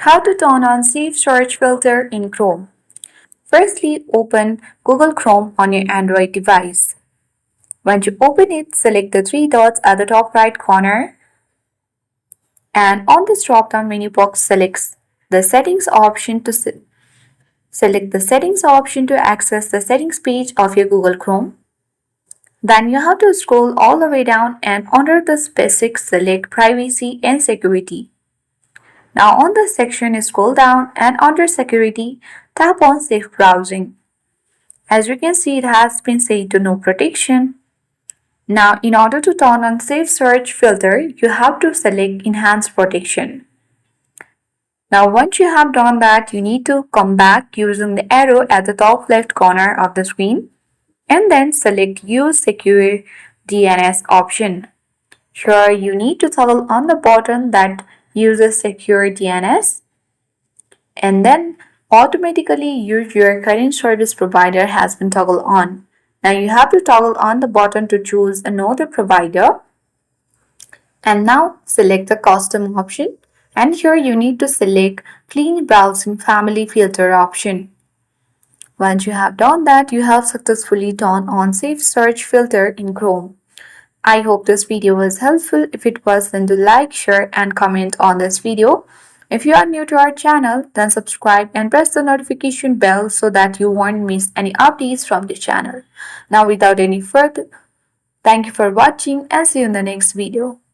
How to turn on Safe Search filter in Chrome. Firstly, open Google Chrome on your Android device. Once you open it, select the three dots at the top right corner, and on this drop-down menu box, select the settings option to access the settings page of your Google Chrome. Then you have to scroll all the way down and under the specific select privacy and security. Now on this section, scroll down and under security, tap on safe browsing. As you can see, it has been set to no protection. Now in order to turn on safe search filter, you have to select enhanced protection. Now once you have done that, you need to come back using the arrow at the top left corner of the screen and then select use secure DNS option. Here you need to toggle on the button that uses secure DNS and then automatically your current service provider has been toggled on. Now you have to toggle on the button to choose another provider and now select the custom option, and here you need to select clean browsing family filter option. Once you have done that, you have successfully turned on safe search filter in Chrome. I hope this video was helpful. If it was, then do like, share and comment on this video. If you are new to our channel, then subscribe and press the notification bell so that you won't miss any updates from the channel. Now without any further, thank you for watching and see you in the next video.